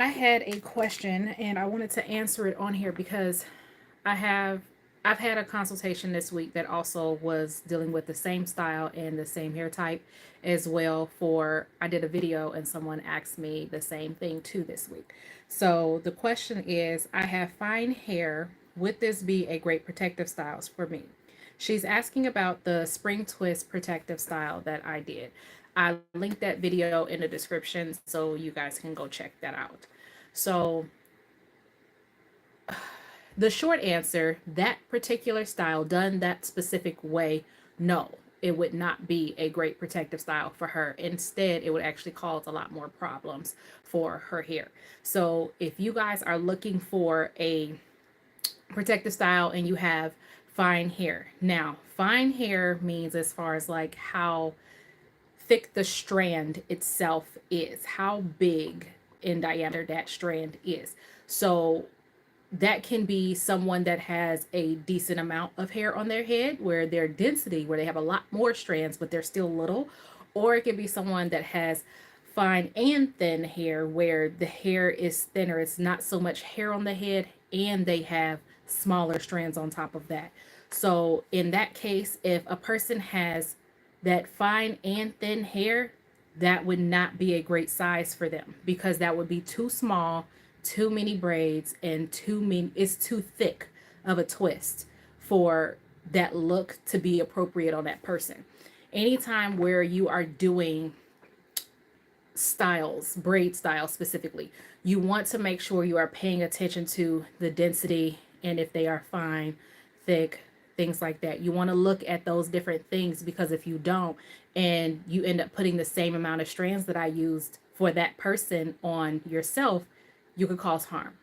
I had a question and I wanted to answer it on here because I have I've had a consultation this week that also was dealing with the same style and the same hair type as well. For I did a video and someone asked me the same thing too this week. So the question is, I have fine hair. Would this be a great protective styles for me? She's asking about the spring twist protective style that I did. I linked that video in the description so you guys can go check that out. So the short answer, that particular style done that specific way, no, it would not be a great protective style for her. Instead, it would actually cause a lot more problems for her hair. So if you guys are looking for a protective style and you have fine hair, now fine hair means as far as like how thick the strand itself is, how big in diameter that strand is. So that can be someone that has a decent amount of hair on their head where their density, where they have a lot more strands but they're still little, or it can be someone that has fine and thin hair where the hair is thinner, it's not so much hair on the head, and they have smaller strands on top of that. So in that case, if a person has that fine and thin hair, that would not be a great size for them because that would be too small, too many braids, and too many, it's too thick of a twist for that look to be appropriate on that person. Anytime where you are doing styles, braid styles specifically, you want to make sure you are paying attention to the density and if they are fine, thick, things like that. You want to look at those different things because if you don't and you end up putting the same amount of strands that I used for that person on yourself, you could cause harm.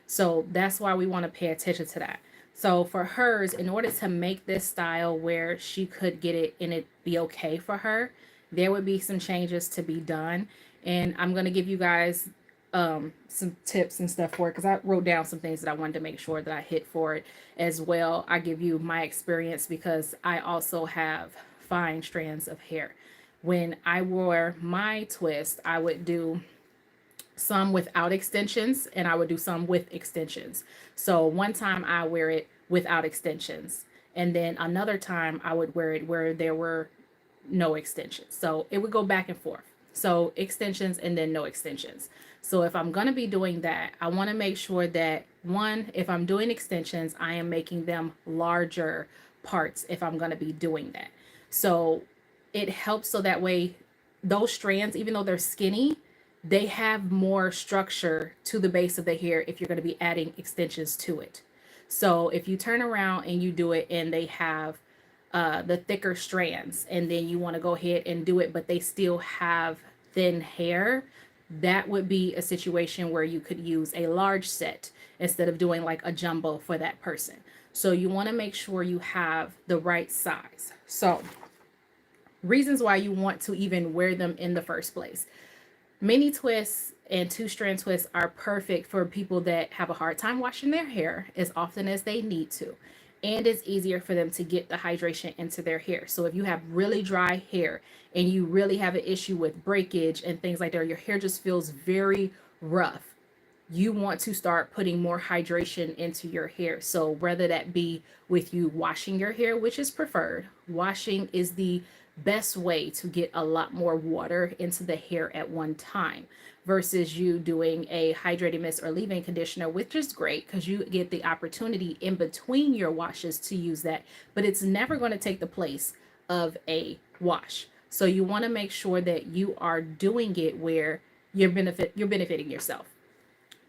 So that's why we want to pay attention to that. So for hers, in order to make this style where she could get it and it be okay for her, there would be some changes to be done. And I'm going to give you guys some tips and stuff for it because I wrote down some things that I wanted to make sure that I hit for it as well. I give you my experience because I also have fine strands of hair. When I wore my twist, I would do some without extensions and I would do some with extensions. So one time I wear it without extensions and then another time I would wear it where there were no extensions. So it would go back and forth. So extensions and then no extensions. So if I'm going to be doing that, I want to make sure that one, if I'm doing extensions, I am making them larger parts if I'm going to be doing that. So it helps so that way those strands, even though they're skinny, they have more structure to the base of the hair if you're going to be adding extensions to it. So if you turn around and you do it and they have the thicker strands and then you want to go ahead and do it, but they still have thin hair, that would be a situation where you could use a large set instead of doing like a jumbo for that person. So you want to make sure you have the right size. So reasons why you want to even wear them in the first place. Mini twists and two strand twists are perfect for people that have a hard time washing their hair as often as they need to. And it's easier for them to get the hydration into their hair. So if you have really dry hair and you really have an issue with breakage and things like that, your hair just feels very rough, you want to start putting more hydration into your hair. So whether that be with you washing your hair, which is preferred, washing is the best way to get a lot more water into the hair at one time versus you doing a hydrating mist or leave-in conditioner, which is great because you get the opportunity in between your washes to use that, but it's never going to take the place of a wash. So you want to make sure that you are doing it where you're benefiting yourself.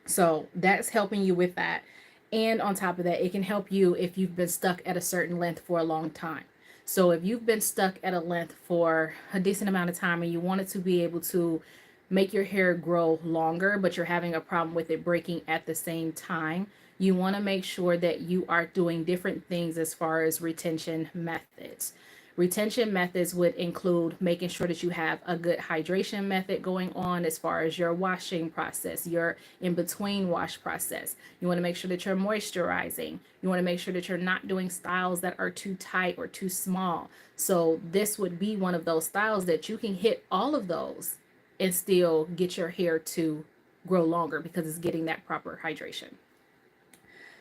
So that's helping you with that. And on top of that, it can help you if you've been stuck at a certain length for a long time. So if you've been stuck at a length for a decent amount of time and you wanted to be able to make your hair grow longer, but you're having a problem with it breaking at the same time, you want to make sure that you are doing different things as far as retention methods. Retention methods would include making sure that you have a good hydration method going on as far as your washing process, your in between wash process. You want to make sure that you're moisturizing. You want to make sure that you're not doing styles that are too tight or too small. So this would be one of those styles that you can hit all of those and still get your hair to grow longer because it's getting that proper hydration.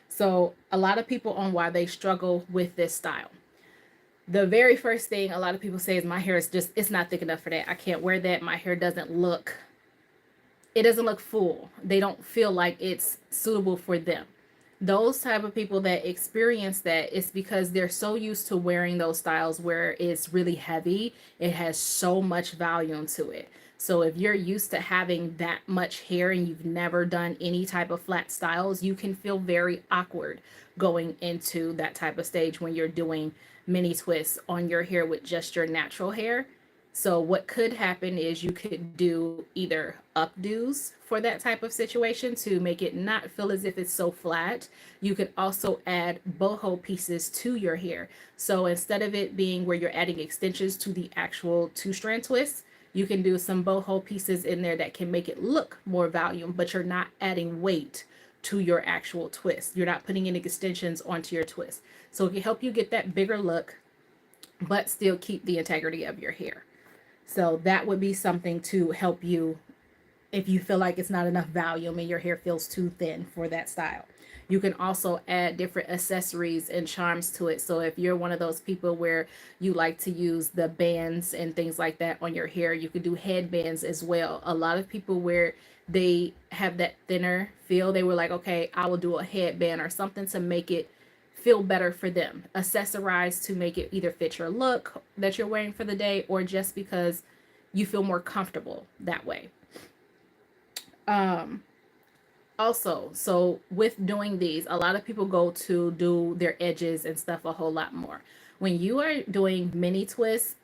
So a lot of people on why they struggle with this style. The very first thing a lot of people say is my hair is just, it's not thick enough for that. I can't wear that. My hair doesn't look full. They don't feel like it's suitable for them. Those type of people that experience that, it's because they're so used to wearing those styles where it's really heavy. It has so much volume to it. So if you're used to having that much hair and you've never done any type of flat styles, you can feel very awkward going into that type of stage when you're doing mini twists on your hair with just your natural hair. So what could happen is you could do either updos for that type of situation to make it not feel as if it's so flat. You could also add boho pieces to your hair. So instead of it being where you're adding extensions to the actual two-strand twist, you can do some boho pieces in there that can make it look more volume, but you're not adding weight to your actual twist. You're not putting any extensions onto your twist. So it can help you get that bigger look, but still keep the integrity of your hair. So that would be something to help you if you feel like it's not enough volume and your hair feels too thin for that style. You can also add different accessories and charms to it. So if you're one of those people where you like to use the bands and things like that on your hair, you can do headbands as well. A lot of people where they have that thinner feel, they were like, okay, I will do a headband or something to make it feel better for them. Accessorize to make it either fit your look that you're wearing for the day or just because you feel more comfortable that way. Um, Also, so with doing these, a lot of people go to do their edges and stuff a whole lot more. When you are doing mini twists,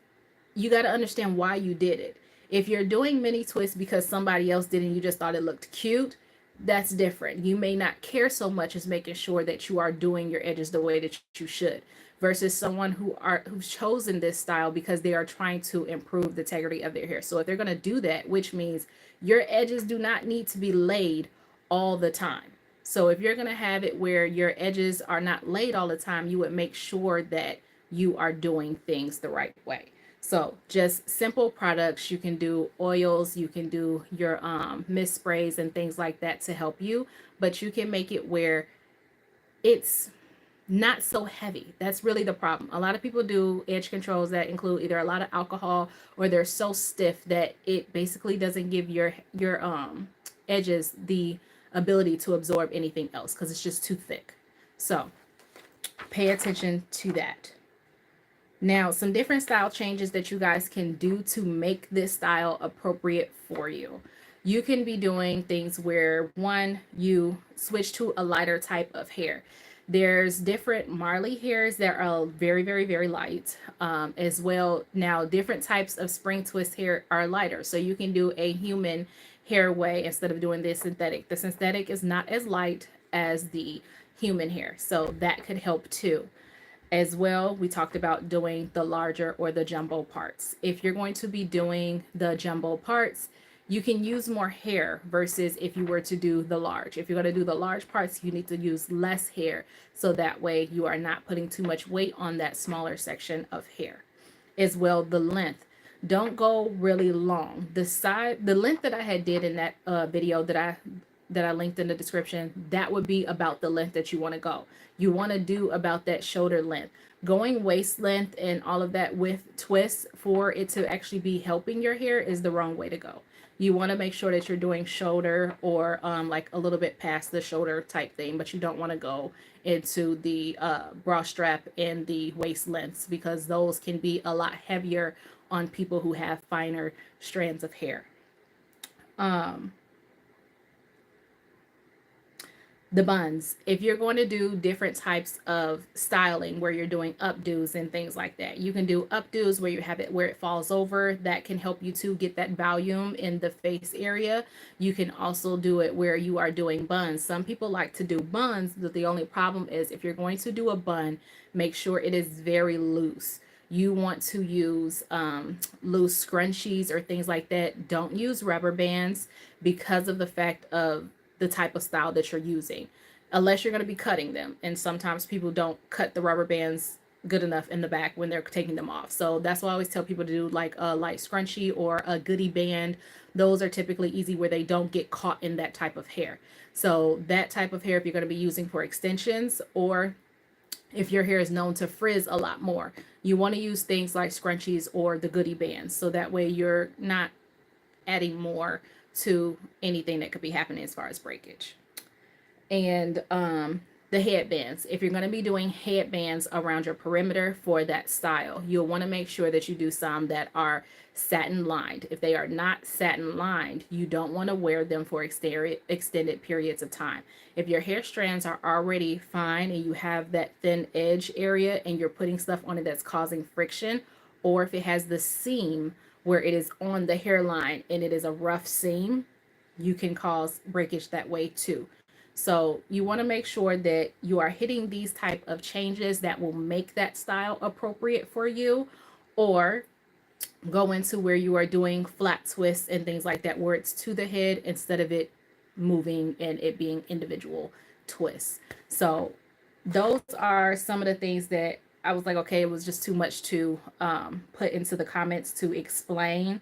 you got to understand why you did it. If you're doing mini twists because somebody else did and you just thought it looked cute, that's different. You may not care so much as making sure that you are doing your edges the way that you should versus someone who's chosen this style because they are trying to improve the integrity of their hair. So if they're going to do that, which means your edges do not need to be laid all the time. So if you're going to have it where your edges are not laid all the time, you would make sure that you are doing things the right way. So just simple products. You can do oils, you can do your mist sprays and things like that to help you, but you can make it where it's not so heavy. That's really the problem. A lot of people do edge controls that include either a lot of alcohol or they're so stiff that it basically doesn't give your edges the ability to absorb anything else because it's just too thick. So pay attention to that. Now, some different style changes that you guys can do to make this style appropriate for you. You can be doing things where, one, you switch to a lighter type of hair. There's different Marley hairs that are very, very, very light as well. Now, different types of spring twist hair are lighter. So you can do a human hair way instead of doing the synthetic. The synthetic is not as light as the human hair. So that could help too. As well, we talked about doing the larger or the jumbo parts. If you're going to be doing the jumbo parts, you can use more hair versus if you were to do the large. If you're going to do the large parts, you need to use less hair. So that way you are not putting too much weight on that smaller section of hair. As well, the length. Don't go really long. The length that I had did in that video that I linked in the description, that would be about the length that you want to go. You want to do about that shoulder length. Going waist length and all of that with twists for it to actually be helping your hair is the wrong way to go. You want to make sure that you're doing shoulder or like a little bit past the shoulder type thing, but you don't want to go into the bra strap and the waist lengths because those can be a lot heavier on people who have finer strands of hair. The buns. If you're going to do different types of styling where you're doing updos and things like that, you can do updos where you have it where it falls over. That can help you to get that volume in the face area. You can also do it where you are doing buns. Some people like to do buns, but the only problem is if you're going to do a bun, make sure it is very loose. You want to use loose scrunchies or things like that. Don't use rubber bands because of the fact of the type of style that you're using, unless you're going to be cutting them. And sometimes people don't cut the rubber bands good enough in the back when they're taking them off. So that's why I always tell people to do like a light scrunchie or a goodie band. Those are typically easy where they don't get caught in that type of hair. So that type of hair, if you're going to be using for extensions, or if your hair is known to frizz a lot more, you want to use things like scrunchies or the goodie bands. So that way you're not adding more to anything that could be happening as far as breakage. And the headbands, if you're going to be doing headbands around your perimeter for that style, you'll want to make sure that you do some that are satin lined. If they are not satin lined, you don't want to wear them for extended periods of time. If your hair strands are already fine and you have that thin edge area and you're putting stuff on it that's causing friction, or if it has the seam where it is on the hairline and it is a rough seam, you can cause breakage that way too. So you want to make sure that you are hitting these type of changes that will make that style appropriate for you, or go into where you are doing flat twists and things like that, where it's to the head instead of it moving and it being individual twists. So those are some of the things that I was like, okay, it was just too much to put into the comments to explain.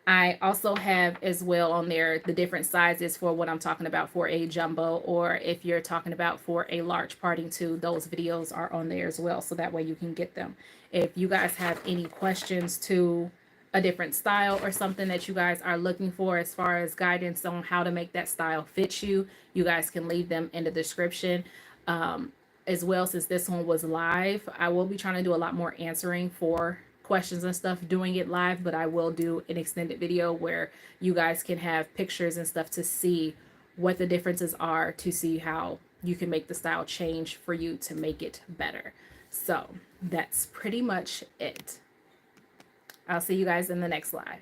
I also have as well on there the different sizes for what I'm talking about for a jumbo, or if you're talking about for a large parting too, those videos are on there as well. So that way you can get them. If you guys have any questions to a different style or something that you guys are looking for as far as guidance on how to make that style fit you, you guys can leave them in the description. As well, since this one was live, I will be trying to do a lot more answering for questions and stuff doing it live, but I will do an extended video where you guys can have pictures and stuff to see what the differences are, to see how you can make the style change for you to make it better. So that's pretty much it. I'll see you guys in the next live.